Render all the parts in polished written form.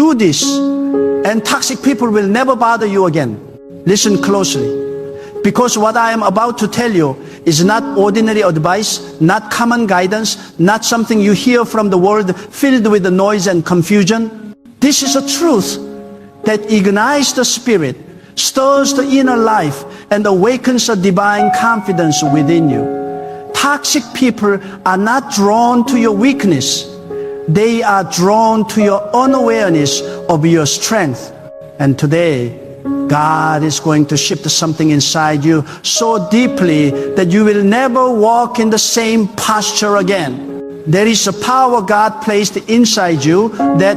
do this, and toxic people will never bother you again. Listen closely. Because what I am about to tell you is not ordinary advice, not common guidance, not something you hear from the world filled with the noise and confusion. This is a truth that ignites the spirit, stirs the inner life, and awakens a divine confidence within you. Toxic people are not drawn to your weakness. They are drawn to your unawareness of your strength. And today, God is going to shift something inside you so deeply that you will never walk in the same posture again. There is a power God placed inside you that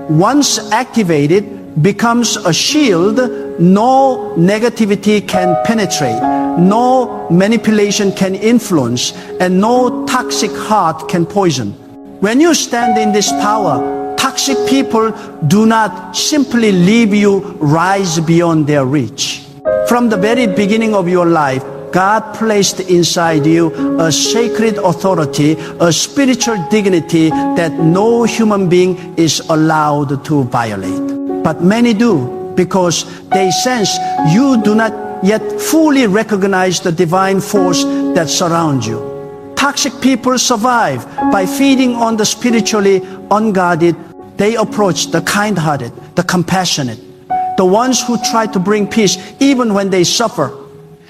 once activated becomes a shield no negativity can penetrate, no manipulation can influence, and no toxic heart can poison. When you stand in this power, toxic people do not simply leave you rise beyond their reach. From the very beginning of your life, God placed inside you a sacred authority, a spiritual dignity that no human being is allowed to violate. But many do, because they sense you do not yet fully recognize the divine force that surrounds you. Toxic people survive by feeding on the spiritually unguarded. They approach the kind-hearted, the compassionate, the ones who try to bring peace even when they suffer.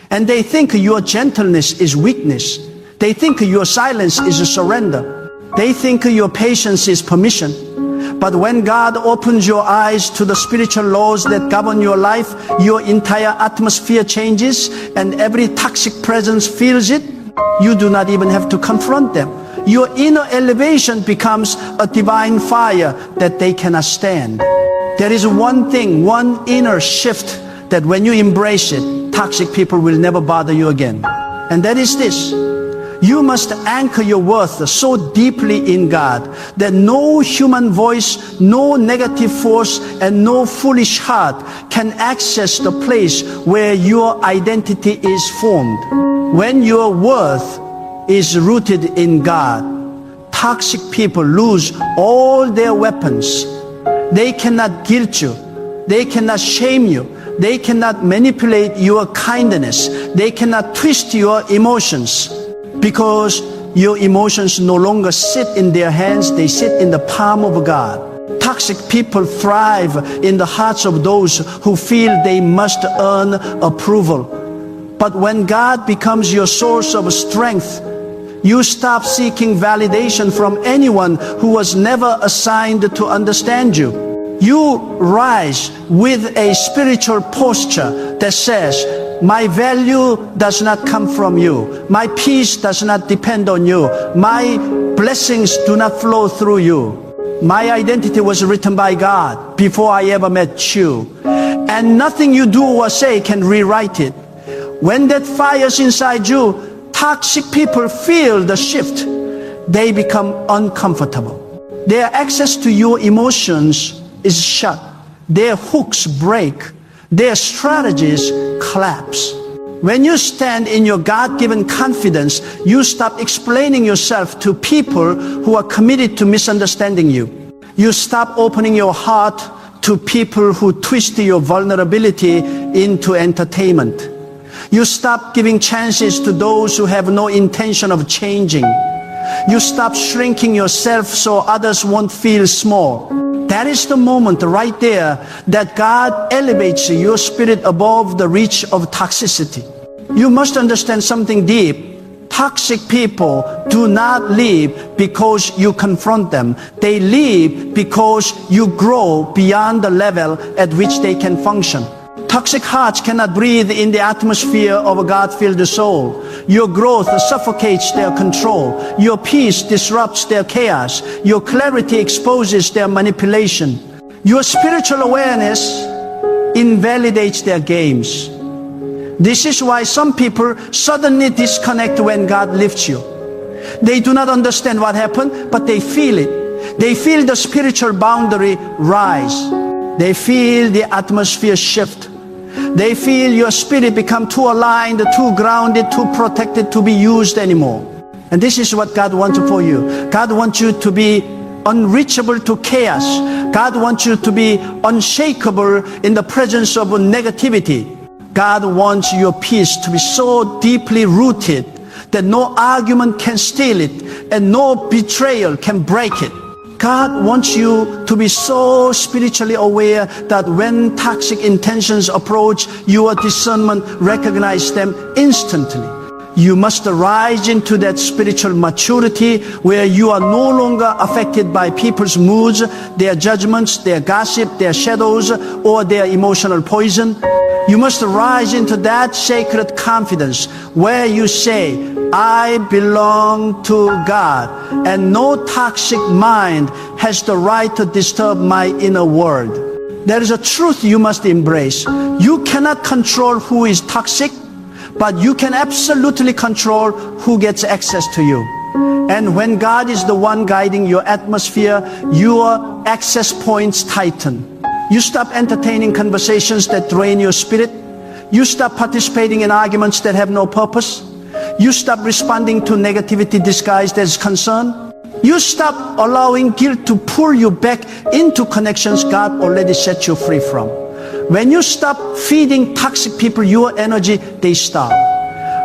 And they think your gentleness is weakness. They think your silence is a surrender. They think your patience is permission. But when God opens your eyes to the spiritual laws that govern your life, your entire atmosphere changes and every toxic presence feels it. You do not even have to confront them. Your inner elevation becomes a divine fire that they cannot stand. There is one thing, one inner shift that when you embrace it, toxic people will never bother you again. And that is this. You must anchor your worth so deeply in God that no human voice, no negative force, and no foolish heart can access the place where your identity is formed. When your worth is rooted in God, toxic people lose all their weapons. They cannot guilt you. They cannot shame you. They cannot manipulate your kindness. They cannot twist your emotions, because your emotions no longer sit in their hands. They sit in the palm of God. Toxic people thrive in the hearts of those who feel they must earn approval. But when God becomes your source of strength, you stop seeking validation from anyone who was never assigned to understand you. You rise with a spiritual posture that says, my value does not come from you. My peace does not depend on you. My blessings do not flow through you. My identity was written by God before I ever met you. And nothing you do or say can rewrite it. When that fire's inside you, toxic people feel the shift. They become uncomfortable. Their access to your emotions is shut. Their hooks break. Their strategies collapse. When you stand in your God-given confidence, you stop explaining yourself to people who are committed to misunderstanding you. You stop opening your heart to people who twist your vulnerability into entertainment. You stop giving chances to those who have no intention of changing. You stop shrinking yourself so others won't feel small. That is the moment right there that God elevates your spirit above the reach of toxicity. You must understand something deep. Toxic people do not leave because you confront them. They leave because you grow beyond the level at which they can function. Toxic hearts cannot breathe in the atmosphere of a God-filled soul. Your growth suffocates their control. Your peace disrupts their chaos. Your clarity exposes their manipulation. Your spiritual awareness invalidates their games. This is why some people suddenly disconnect when God lifts you. They do not understand what happened, but they feel it. They feel the spiritual boundary rise. They feel the atmosphere shift. They feel your spirit become too aligned, too grounded, too protected to be used anymore. And this is what God wants for you. God wants you to be unreachable to chaos. God wants you to be unshakable in the presence of negativity. God wants your peace to be so deeply rooted that no argument can steal it and no betrayal can break it. God wants you to be so spiritually aware that when toxic intentions approach, your discernment recognize them instantly. You must rise into that spiritual maturity where you are no longer affected by people's moods, their judgments, their gossip, their shadows, or their emotional poison. You must rise into that sacred confidence where you say, I belong to God, and no toxic mind has the right to disturb my inner world. There is a truth you must embrace. You cannot control who is toxic, but you can absolutely control who gets access to you. And when God is the one guiding your atmosphere, your access points tighten. You stop entertaining conversations that drain your spirit. You stop participating in arguments that have no purpose. You stop responding to negativity disguised as concern. You stop allowing guilt to pull you back into connections God already set you free from. When you stop feeding toxic people your energy, they stop.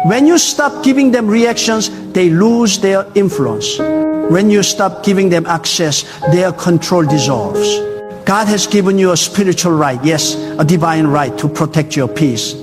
When you stop giving them reactions, they lose their influence. When you stop giving them access, their control dissolves. God has given you a spiritual right, yes, a divine right to protect your peace.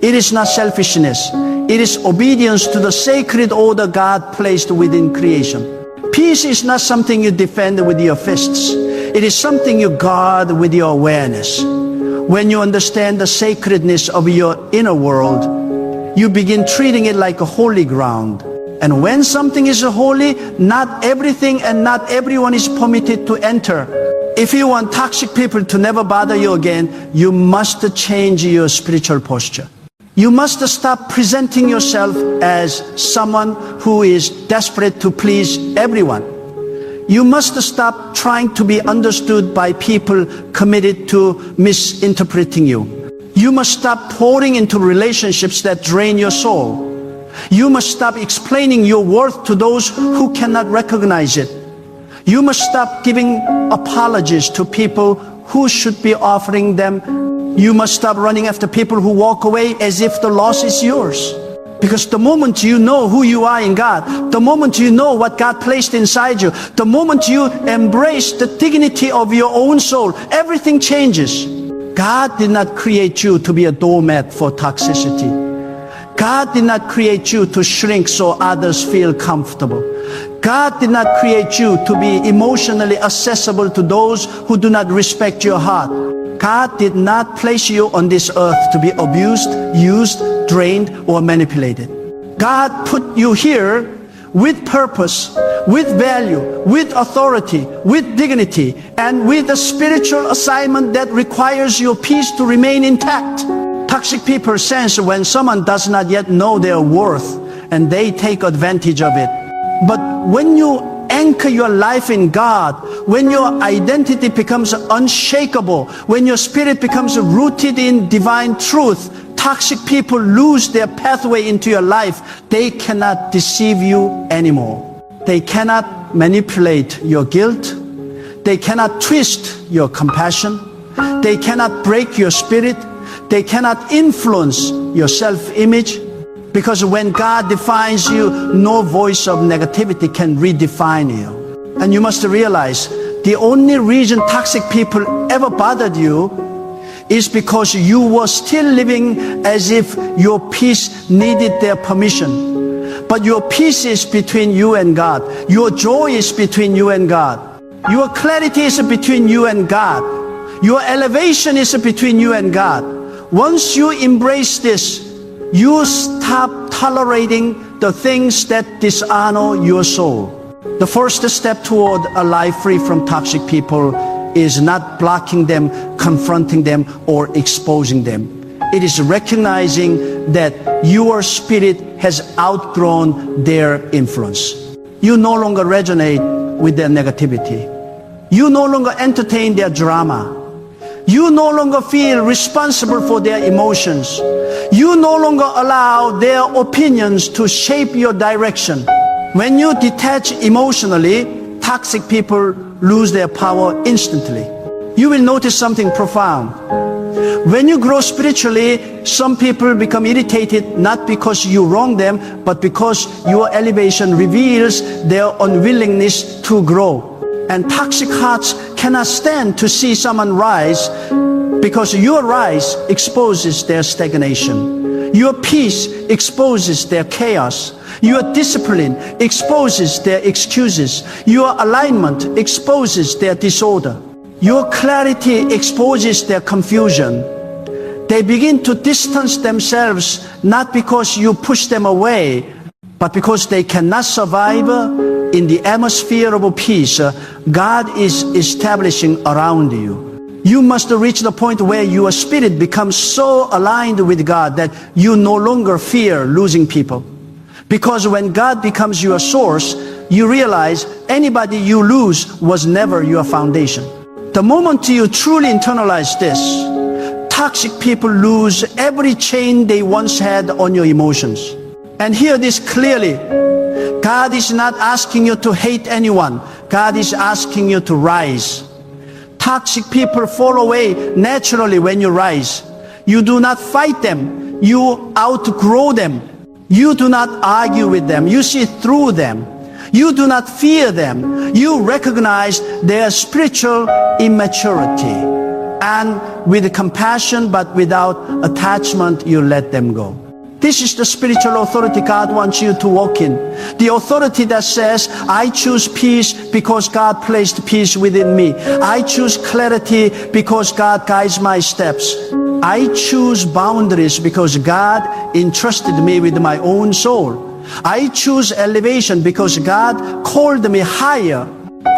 It is not selfishness. It is obedience to the sacred order God placed within creation. Peace is not something you defend with your fists. It is something you guard with your awareness. When you understand the sacredness of your inner world, you begin treating it like a holy ground. And when something is holy, not everything and not everyone is permitted to enter. If you want toxic people to never bother you again, you must change your spiritual posture. You must stop presenting yourself as someone who is desperate to please everyone. You must stop trying to be understood by people committed to misinterpreting you. You must stop pouring into relationships that drain your soul. You must stop explaining your worth to those who cannot recognize it. You must stop giving apologies to people who should be offering them. You must stop running after people who walk away as if the loss is yours. Because the moment you know who you are in God, the moment you know what God placed inside you, the moment you embrace the dignity of your own soul, everything changes. God did not create you to be a doormat for toxicity. God did not create you to shrink so others feel comfortable. God did not create you to be emotionally accessible to those who do not respect your heart. God did not place you on this earth to be abused, used, drained, or manipulated. God put you here with purpose, with value, with authority, with dignity, and with a spiritual assignment that requires your peace to remain intact. Toxic people sense when someone does not yet know their worth, and they take advantage of it. But when you anchor your life in God, when your identity becomes unshakable, when your spirit becomes rooted in divine truth, toxic people lose their pathway into your life. They cannot deceive you anymore. They cannot manipulate your guilt. They cannot twist your compassion. They cannot break your spirit. They cannot influence your self-image. Because when God defines you, no voice of negativity can redefine you. And you must realize the only reason toxic people ever bothered you is because you were still living as if your peace needed their permission. But your peace is between you and God. Your joy is between you and God. Your clarity is between you and God. Your elevation is between you and God. Once you embrace this, you stop tolerating the things that dishonor your soul. The first step toward a life free from toxic people is not blocking them, confronting them, or exposing them. It is recognizing that your spirit has outgrown their influence. You no longer resonate with their negativity. You no longer entertain their drama. You no longer feel responsible for their emotions. You no longer allow their opinions to shape your direction. When you detach emotionally toxic people lose their power instantly. You will notice something profound. When you grow spiritually, some people become irritated not because you wrong them, but because your elevation reveals their unwillingness to grow. And toxic hearts cannot stand to see someone rise because your rise exposes their stagnation. Your peace exposes their chaos. Your discipline exposes their excuses. Your alignment exposes their disorder. Your clarity exposes their confusion. They begin to distance themselves not because you push them away, but because they cannot survive in the atmosphere of peace God is establishing around you. You must reach the point where your spirit becomes so aligned with God that you no longer fear losing people. Because when God becomes your source, you realize anybody you lose was never your foundation. The moment you truly internalize this, toxic people lose every chain they once had on your emotions. And hear this clearly. God is not asking you to hate anyone. God is asking you to rise. Toxic people fall away naturally when you rise. You do not fight them. You outgrow them. You do not argue with them. You see through them. You do not fear them. You recognize their spiritual immaturity. And with compassion but without attachment, you let them go. This is the spiritual authority God wants you to walk in. The authority that says, I choose peace because God placed peace within me. I choose clarity because God guides my steps. I choose boundaries because God entrusted me with my own soul. I choose elevation because God called me higher.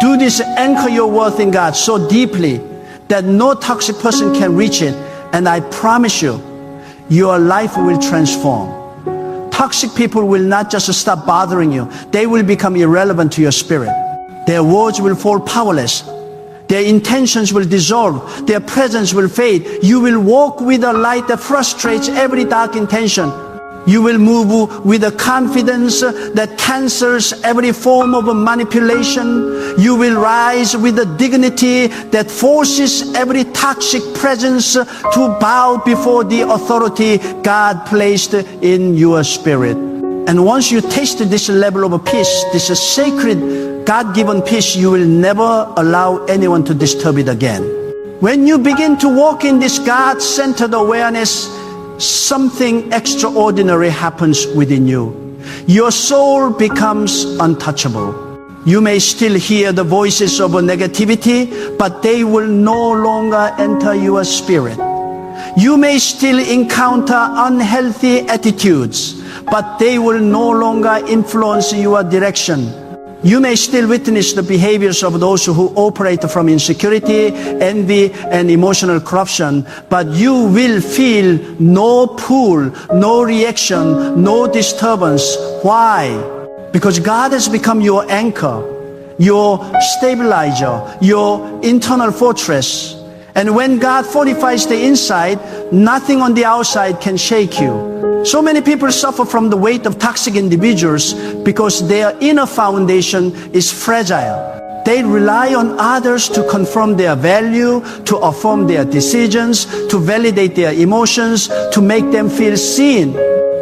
Do this, anchor your worth in God so deeply that no toxic person can reach it. And I promise you, your life will transform. Toxic people will not just stop bothering you. They will become irrelevant to your spirit. Their words will fall powerless. Their intentions will dissolve. Their presence will fade. You will walk with a light that frustrates every dark intention. You will move with a confidence that cancels every form of manipulation. You will rise with a dignity that forces every toxic presence to bow before the authority God placed in your spirit. And once you taste this level of peace, this sacred God-given peace, you will never allow anyone to disturb it again. When you begin to walk in this God-centered awareness, something extraordinary happens within you. Your soul becomes untouchable. You may still hear the voices of negativity, but they will no longer enter your spirit. You may still encounter unhealthy attitudes, but they will no longer influence your direction. You may still witness the behaviors of those who operate from insecurity, envy, and emotional corruption, but you will feel no pull, no reaction, no disturbance. Why? Because God has become your anchor, your stabilizer, your internal fortress. And when God fortifies the inside, nothing on the outside can shake you. So many people suffer from the weight of toxic individuals because their inner foundation is fragile. They rely on others to confirm their value, to affirm their decisions, to validate their emotions, to make them feel seen.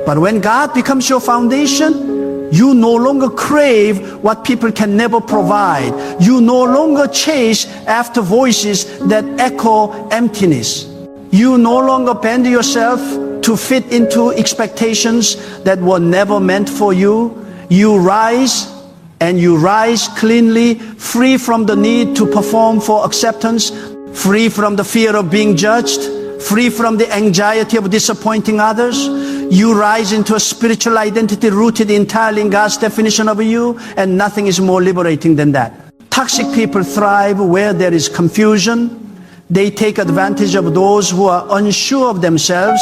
But when God becomes your foundation, you no longer crave what people can never provide. You no longer chase after voices that echo emptiness. You no longer bend yourself to fit into expectations that were never meant for you. You rise, and you rise cleanly, free from the need to perform for acceptance, free from the fear of being judged, free from the anxiety of disappointing others. You rise into a spiritual identity rooted entirely in God's definition of you, and nothing is more liberating than that. Toxic people thrive where there is confusion. They take advantage of those who are unsure of themselves.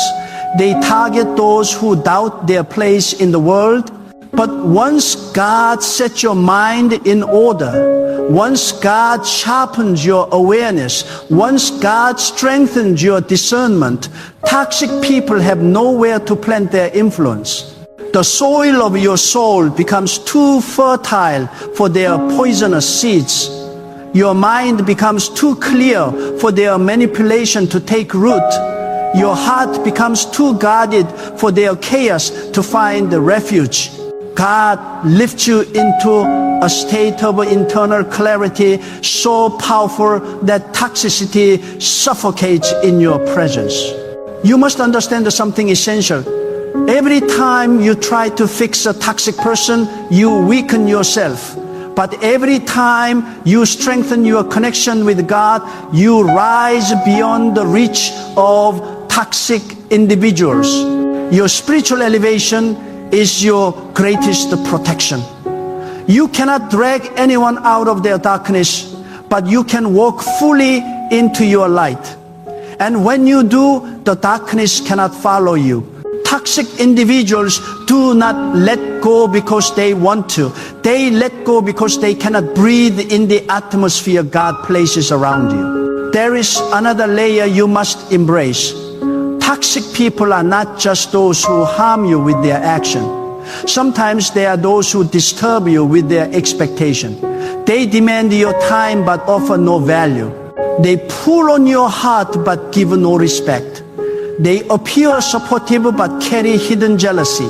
They target those who doubt their place in the world. But once God sets your mind in order, once God sharpens your awareness, once God strengthens your discernment, toxic people have nowhere to plant their influence. The soil of your soul becomes too fertile for their poisonous seeds. Your mind becomes too clear for their manipulation to take root. Your heart becomes too guarded for their chaos to find refuge. God lifts you into a state of internal clarity so powerful that toxicity suffocates in your presence. You must understand something essential. Every time you try to fix a toxic person, you weaken yourself. But every time you strengthen your connection with God, you rise beyond the reach of toxic individuals. Your spiritual elevation is your greatest protection. You cannot drag anyone out of their darkness, but you can walk fully into your light. And when you do, the darkness cannot follow you. Toxic individuals do not let go because they want to. They let go because they cannot breathe in the atmosphere God places around you. There is another layer you must embrace. Toxic people are not just those who harm you with their action. Sometimes they are those who disturb you with their expectation. They demand your time but offer no value. They pull on your heart but give no respect. They appear supportive but carry hidden jealousy.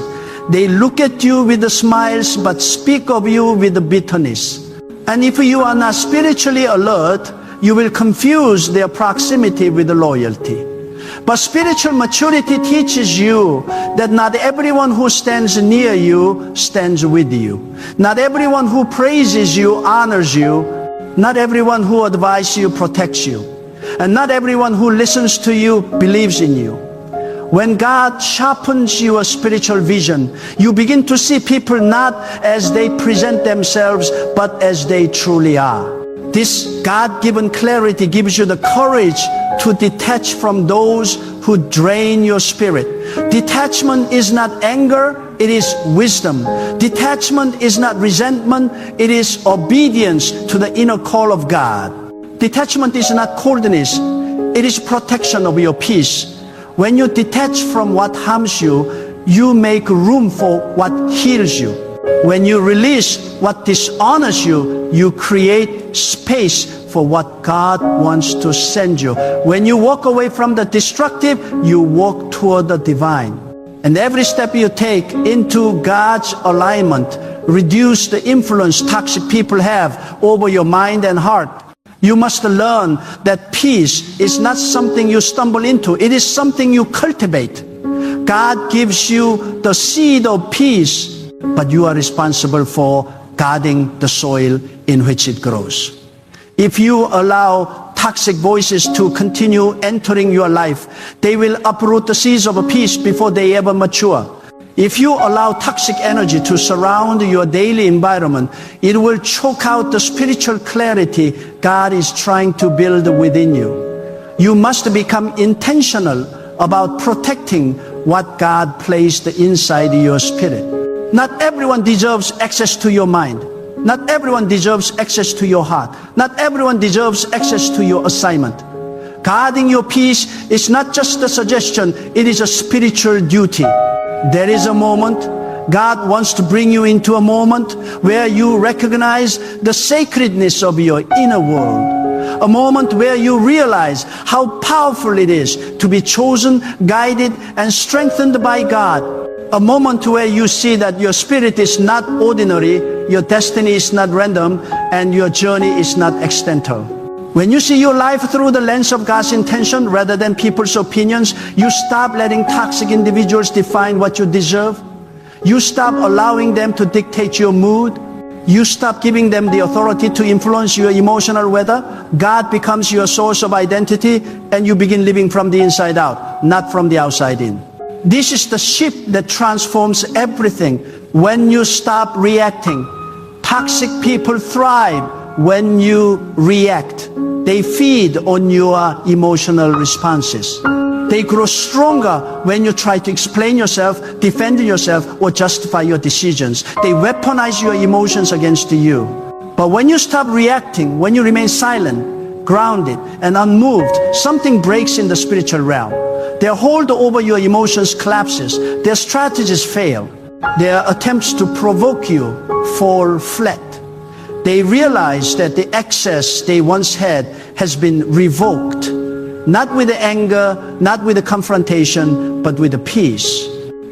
They look at you with smiles but speak of you with bitterness. And if you are not spiritually alert, you will confuse their proximity with loyalty. But spiritual maturity teaches you that not everyone who stands near you stands with you. Not everyone who praises you honors you. Not everyone who advises you protects you. And not everyone who listens to you believes in you. When God sharpens your spiritual vision, you begin to see people not as they present themselves, but as they truly are. This God-given clarity gives you the courage to detach from those who drain your spirit. Detachment is not anger, it is wisdom. Detachment is not resentment, it is obedience to the inner call of God. Detachment is not coldness, it is protection of your peace. When you detach from what harms you, you make room for what heals you. When you release what dishonors you, you create space for what God wants to send you. When you walk away from the destructive, you walk toward the divine. And every step you take into God's alignment, reduce the influence toxic people have over your mind and heart. You must learn that peace is not something you stumble into. It is something you cultivate. God gives you the seed of peace, but you are responsible for guarding the soil in which it grows. If you allow toxic voices to continue entering your life, they will uproot the seeds of peace before they ever mature. If you allow toxic energy to surround your daily environment, it will choke out the spiritual clarity God is trying to build within you. You must become intentional about protecting what God placed inside your spirit. Not everyone deserves access to your mind. Not everyone deserves access to your heart. Not everyone deserves access to your assignment. Guarding your peace is not just a suggestion, it is a spiritual duty. There is a moment, God wants to bring you into a moment where you recognize the sacredness of your inner world. A moment where you realize how powerful it is to be chosen, guided, and strengthened by God. A moment where you see that your spirit is not ordinary, your destiny is not random, and your journey is not accidental. When you see your life through the lens of God's intention rather than people's opinions, you stop letting toxic individuals define what you deserve. You stop allowing them to dictate your mood. You stop giving them the authority to influence your emotional weather. God becomes your source of identity, and you begin living from the inside out, not from the outside in. This is the shift that transforms everything. When you stop reacting, toxic people thrive when you react. They feed on your emotional responses. They grow stronger when you try to explain yourself, defend yourself, or justify your decisions. They weaponize your emotions against you. But when you stop reacting, when you remain silent, grounded, and unmoved, something breaks in the spiritual realm. Their hold over your emotions collapses. Their strategies fail. Their attempts to provoke you fall flat. They realize that the access they once had has been revoked, not with anger, not with confrontation, but with peace.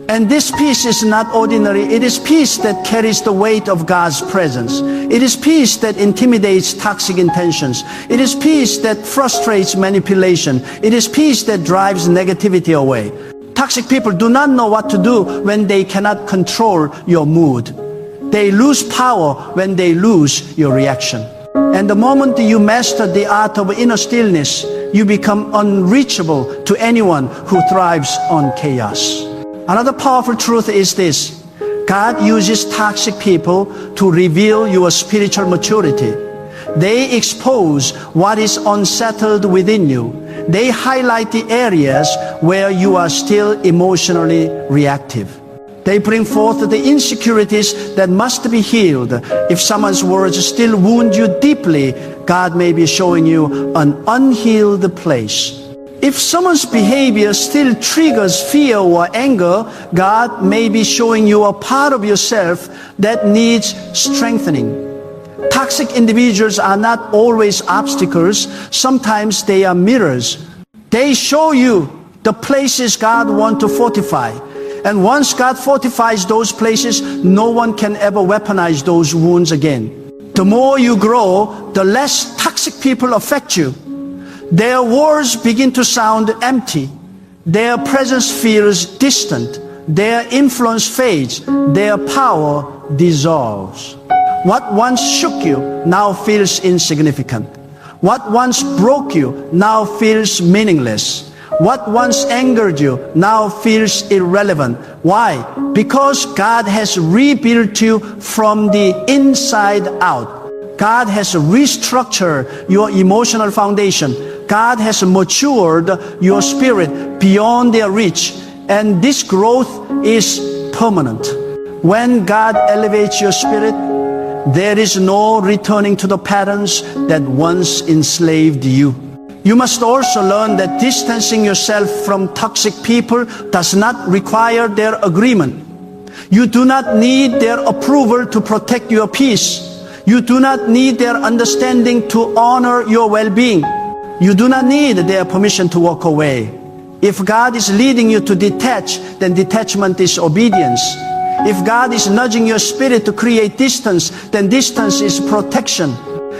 And this peace is not ordinary. It is peace that carries the weight of God's presence. It is peace that intimidates toxic intentions. It is peace that frustrates manipulation. It is peace that drives negativity away. Toxic people do not know what to do when they cannot control your mood. They lose power when they lose your reaction. And the moment you master the art of inner stillness, you become unreachable to anyone who thrives on chaos. Another powerful truth is this: God uses toxic people to reveal your spiritual maturity. They expose what is unsettled within you. They highlight the areas where you are still emotionally reactive. They bring forth the insecurities that must be healed. If someone's words still wound you deeply, God may be showing you an unhealed place. If someone's behavior still triggers fear or anger, God may be showing you a part of yourself that needs strengthening. Toxic individuals are not always obstacles. Sometimes they are mirrors. They show you the places God wants to fortify. And once God fortifies those places, no one can ever weaponize those wounds again. The more you grow, the less toxic people affect you. Their words begin to sound empty. Their presence feels distant. Their influence fades. Their power dissolves. What once shook you now feels insignificant. What once broke you now feels meaningless. What once angered you now feels irrelevant. Why? Because God has rebuilt you from the inside out. God has restructured your emotional foundation. God has matured your spirit beyond their reach. And this growth is permanent. When God elevates your spirit, there is no returning to the patterns that once enslaved you. You must also learn that distancing yourself from toxic people does not require their agreement. You do not need their approval to protect your peace. You do not need their understanding to honor your well-being. You do not need their permission to walk away. If God is leading you to detach, then detachment is obedience. If God is nudging your spirit to create distance, then distance is protection.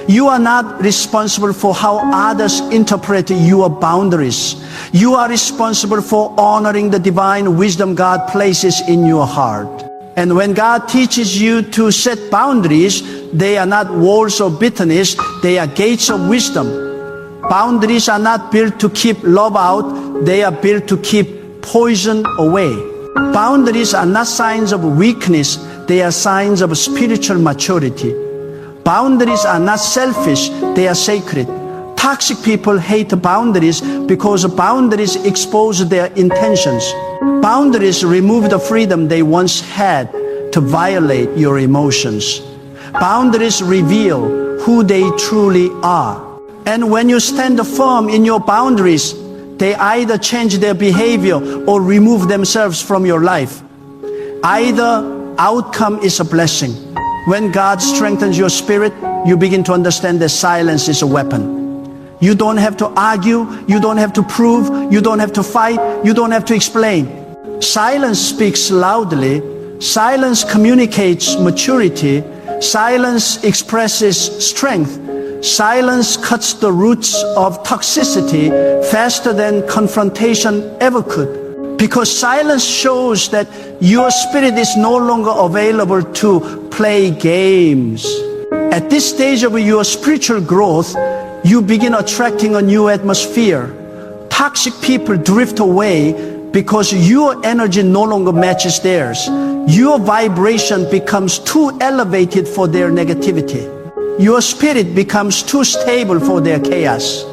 You are not responsible for how others interpret your boundaries. You are responsible for honoring the divine wisdom God places in your heart. And when God teaches you to set boundaries, they are not walls of bitterness, they are gates of wisdom. Boundaries are not built to keep love out, they are built to keep poison away. Boundaries are not signs of weakness, they are signs of spiritual maturity. Boundaries are not selfish, they are sacred. Toxic people hate boundaries because boundaries expose their intentions. Boundaries remove the freedom they once had to violate your emotions. Boundaries reveal who they truly are. And when you stand firm in your boundaries, they either change their behavior or remove themselves from your life. Either outcome is a blessing. When God strengthens your spirit, you begin to understand that silence is a weapon. You don't have to argue, you don't have to prove, you don't have to fight, you don't have to explain. Silence speaks loudly. Silence communicates maturity. Silence expresses strength. Silence cuts the roots of toxicity faster than confrontation ever could. Because silence shows that your spirit is no longer available to play games. At this stage of your spiritual growth, you begin attracting a new atmosphere. Toxic people drift away because your energy no longer matches theirs. Your vibration becomes too elevated for their negativity. Your spirit becomes too stable for their chaos.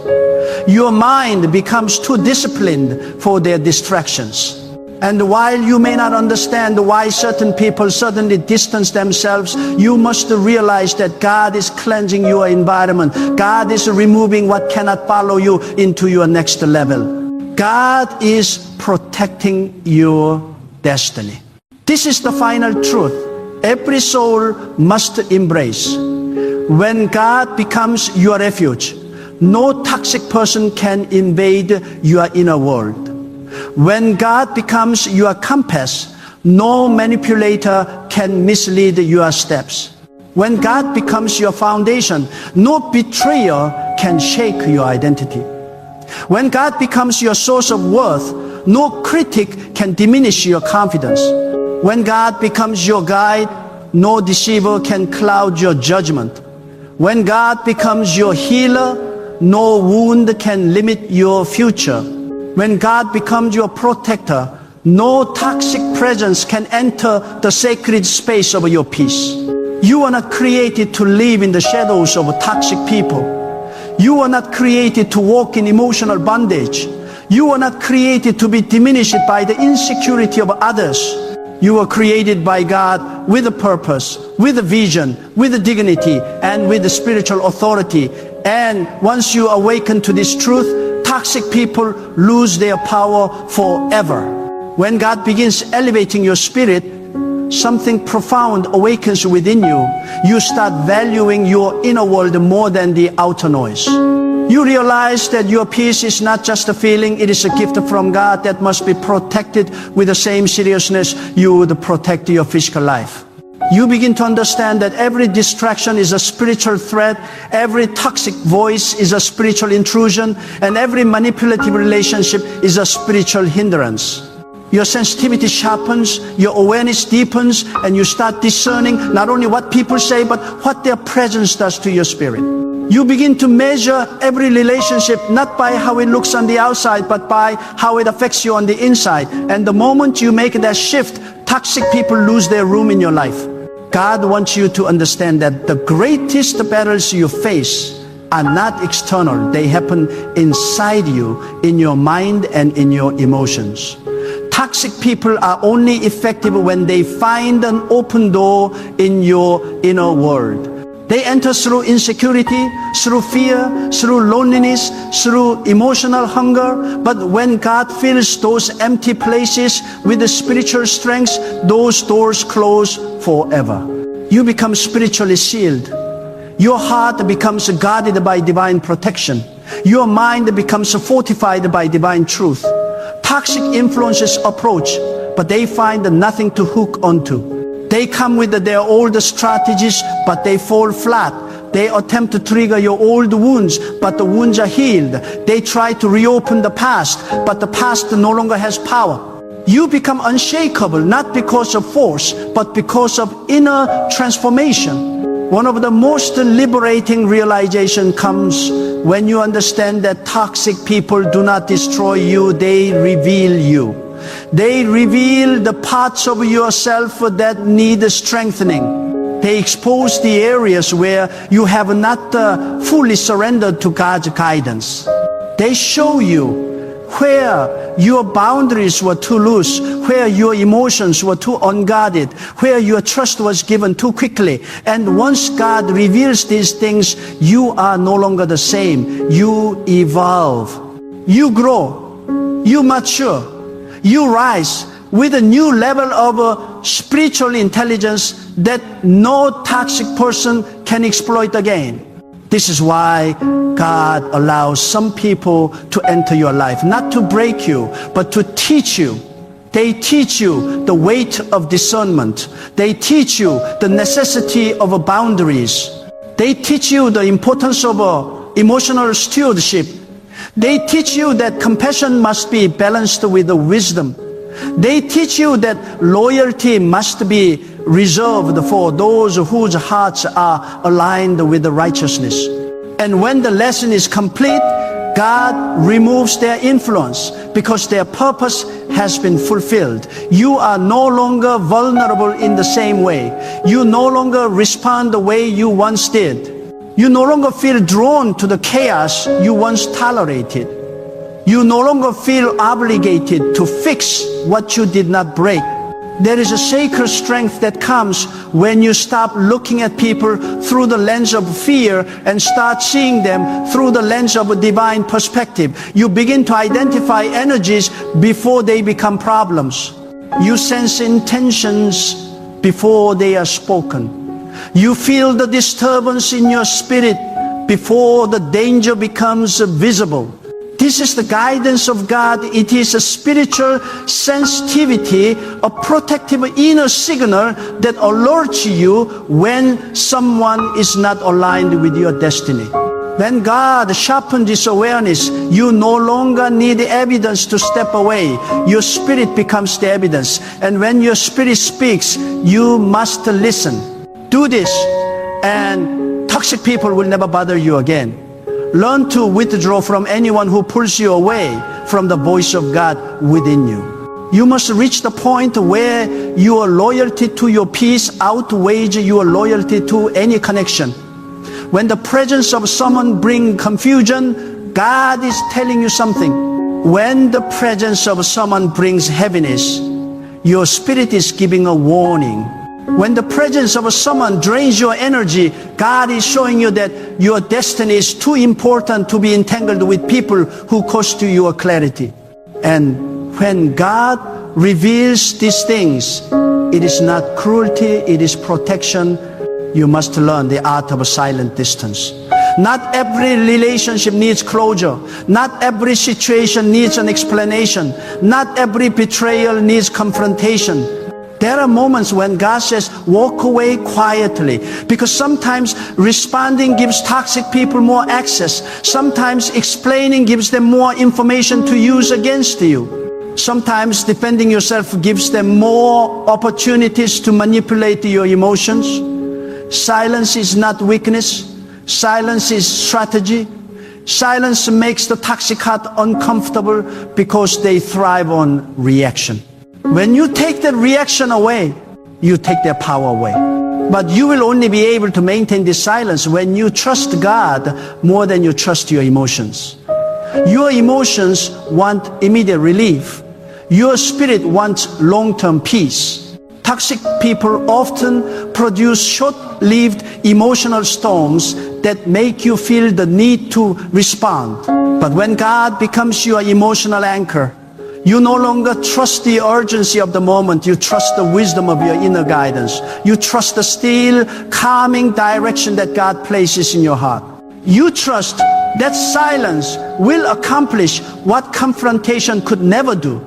Your mind becomes too disciplined for their distractions. And while you may not understand why certain people suddenly distance themselves, you must realize that God is cleansing your environment. God is removing what cannot follow you into your next level. God is protecting your destiny. This is the final truth every soul must embrace. When God becomes your refuge, no toxic person can invade your inner world. When God becomes your compass, no manipulator can mislead your steps. When God becomes your foundation, no betrayer can shake your identity. When God becomes your source of worth, no critic can diminish your confidence. When God becomes your guide, no deceiver can cloud your judgment. When God becomes your healer, no wound can limit your future. When God becomes your protector, no toxic presence can enter the sacred space of your peace. You are not created to live in the shadows of toxic people. You are not created to walk in emotional bondage. You are not created to be diminished by the insecurity of others. You are created by God with a purpose, with a vision, with a dignity, and with a spiritual authority. And once you awaken to this truth, toxic people lose their power forever. When God begins elevating your spirit, something profound awakens within you. You start valuing your inner world more than the outer noise. You realize that your peace is not just a feeling, it is a gift from God that must be protected with the same seriousness you would protect your physical life. You begin to understand that every distraction is a spiritual threat, every toxic voice is a spiritual intrusion, and every manipulative relationship is a spiritual hindrance. Your sensitivity sharpens, your awareness deepens, and you start discerning not only what people say, but what their presence does to your spirit. You begin to measure every relationship not by how it looks on the outside, but by how it affects you on the inside. And the moment you make that shift, toxic people lose their room in your life. God wants you to understand that the greatest battles you face are not external. They happen inside you, in your mind and in your emotions. Toxic people are only effective when they find an open door in your inner world. They enter through insecurity, through fear, through loneliness, through emotional hunger. But when God fills those empty places with the spiritual strength, those doors close forever. You become spiritually sealed. Your heart becomes guarded by divine protection. Your mind becomes fortified by divine truth. Toxic influences approach, but they find nothing to hook onto. They come with their old strategies, but they fall flat. They attempt to trigger your old wounds, but the wounds are healed. They try to reopen the past, but the past no longer has power. You become unshakable, not because of force, but because of inner transformation. One of the most liberating realization comes when you understand that toxic people do not destroy you, they reveal you. They reveal the parts of yourself that need strengthening. They expose the areas where you have not fully surrendered to God's guidance. They show you where your boundaries were too loose, where your emotions were too unguarded, where your trust was given too quickly. And once God reveals these things, you are no longer the same. You evolve. You grow. You mature. You rise with a new level of spiritual intelligence that no toxic person can exploit again. This is why God allows some people to enter your life, not to break you, but to teach you. They teach you the weight of discernment. They teach you the necessity of boundaries. They teach you the importance of emotional stewardship. They teach you that compassion must be balanced with wisdom. They teach you that loyalty must be reserved for those whose hearts are aligned with righteousness. And when the lesson is complete, God removes their influence because their purpose has been fulfilled. You are no longer vulnerable in the same way. You no longer respond the way you once did. You no longer feel drawn to the chaos you once tolerated. You no longer feel obligated to fix what you did not break. There is a sacred strength that comes when you stop looking at people through the lens of fear and start seeing them through the lens of a divine perspective. You begin to identify energies before they become problems. You sense intentions before they are spoken. You feel the disturbance in your spirit before the danger becomes visible. This is the guidance of God. It is a spiritual sensitivity, a protective inner signal that alerts you when someone is not aligned with your destiny. When God sharpens this awareness, you no longer need evidence to step away. Your spirit becomes the evidence. And when your spirit speaks, you must listen. Do this, and toxic people will never bother you again. Learn to withdraw from anyone who pulls you away from the voice of God within you. You must reach the point where your loyalty to your peace outweighs your loyalty to any connection. When the presence of someone brings confusion, God is telling you something. When the presence of someone brings heaviness, your spirit is giving a warning. When the presence of someone drains your energy, God is showing you that your destiny is too important to be entangled with people who cost you your clarity. And when God reveals these things, it is not cruelty, it is protection. You must learn the art of a silent distance. Not every relationship needs closure. Not every situation needs an explanation. Not every betrayal needs confrontation. There are moments when God says, walk away quietly. Because sometimes responding gives toxic people more access. Sometimes explaining gives them more information to use against you. Sometimes defending yourself gives them more opportunities to manipulate your emotions. Silence is not weakness. Silence is strategy. Silence makes the toxic heart uncomfortable because they thrive on reaction. When you take the reaction away, you take their power away. But you will only be able to maintain this silence when you trust God more than you trust your emotions. Your emotions want immediate relief. Your spirit wants long-term peace. Toxic people often produce short-lived emotional storms that make you feel the need to respond. But when God becomes your emotional anchor, you no longer trust the urgency of the moment. You trust the wisdom of your inner guidance. You trust the still, calming direction that God places in your heart. You trust that silence will accomplish what confrontation could never do.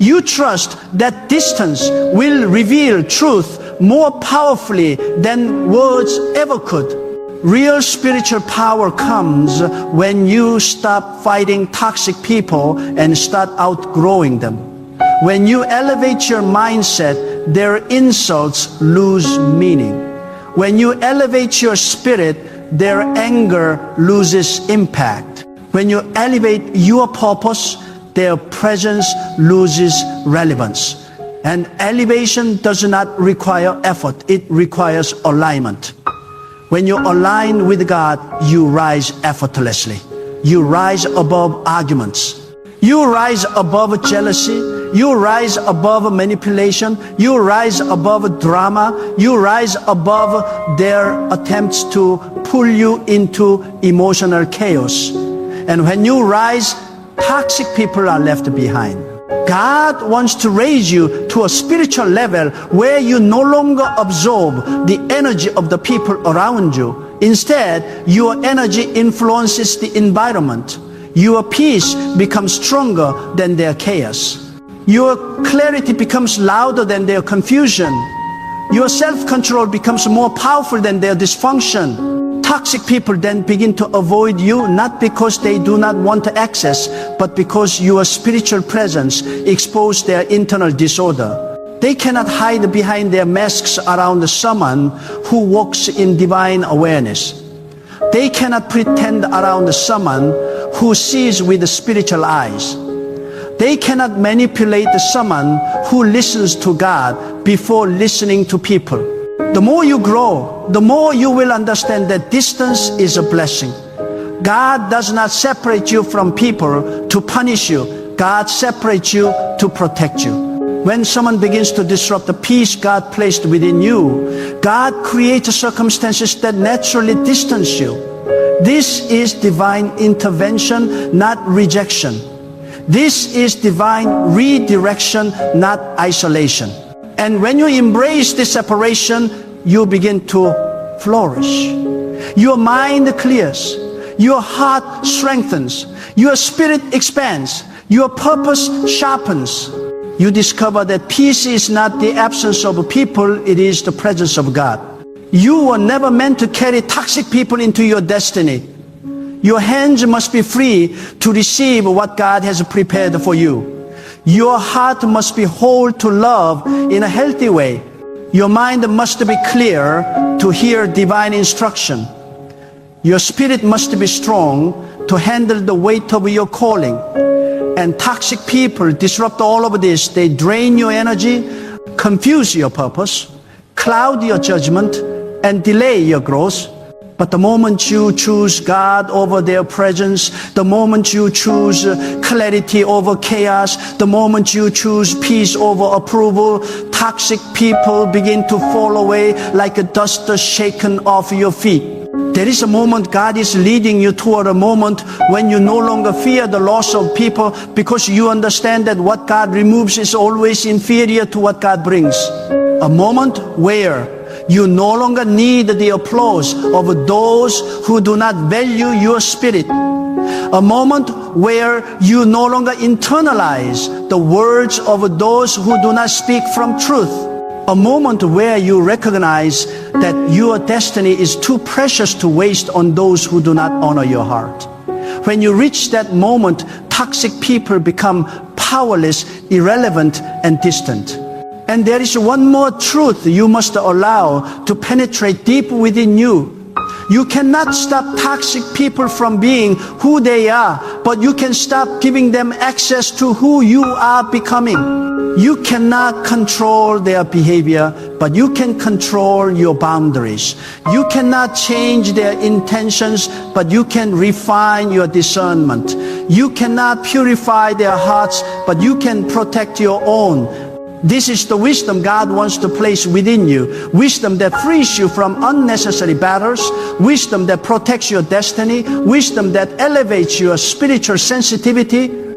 You trust that distance will reveal truth more powerfully than words ever could. Real spiritual power comes when you stop fighting toxic people and start outgrowing them. When you elevate your mindset, their insults lose meaning. When you elevate your spirit, their anger loses impact. When you elevate your purpose, their presence loses relevance. And elevation does not require effort, it requires alignment. When you align with God, you rise effortlessly. You rise above arguments. You rise above jealousy. You rise above manipulation. You rise above drama. You rise above their attempts to pull you into emotional chaos. And when you rise, toxic people are left behind. God wants to raise you to a spiritual level where you no longer absorb the energy of the people around you. Instead, your energy influences the environment. Your peace becomes stronger than their chaos. Your clarity becomes louder than their confusion. Your self-control becomes more powerful than their dysfunction. Toxic people then begin to avoid you, not because they do not want access, but because your spiritual presence exposes their internal disorder. They cannot hide behind their masks around someone who walks in divine awareness. They cannot pretend around someone who sees with spiritual eyes. They cannot manipulate someone who listens to God before listening to people. The more you grow, the more you will understand that distance is a blessing. God does not separate you from people to punish you. God separates you to protect you. When someone begins to disrupt the peace God placed within you, God creates circumstances that naturally distance you. This is divine intervention, not rejection. This is divine redirection, not isolation. And when you embrace this separation, you begin to flourish. Your mind clears. Your heart strengthens. Your spirit expands. Your purpose sharpens. You discover that peace is not the absence of people, it is the presence of God. You were never meant to carry toxic people into your destiny. Your hands must be free to receive what God has prepared for you. Your heart must be whole to love in a healthy way. Your mind must be clear to hear divine instruction. Your spirit must be strong to handle the weight of your calling. And toxic people disrupt all of this. They drain your energy, confuse your purpose, cloud your judgment, and delay your growth. But the moment you choose God over their presence, the moment you choose clarity over chaos, the moment you choose peace over approval, toxic people begin to fall away like a dust shaken off your feet. There is a moment God is leading you toward, a moment when you no longer fear the loss of people because you understand that what God removes is always inferior to what God brings. A moment where you no longer need the applause of those who do not value your spirit. A moment where you no longer internalize the words of those who do not speak from truth. A moment where you recognize that your destiny is too precious to waste on those who do not honor your heart. When you reach that moment, toxic people become powerless, irrelevant, and distant. And there is one more truth you must allow to penetrate deep within you. You cannot stop toxic people from being who they are, but you can stop giving them access to who you are becoming. You cannot control their behavior, but you can control your boundaries. You cannot change their intentions, but you can refine your discernment. You cannot purify their hearts, but you can protect your own. This is the wisdom God wants to place within you. Wisdom that frees you from unnecessary battles. Wisdom that protects your destiny. Wisdom that elevates your spiritual sensitivity.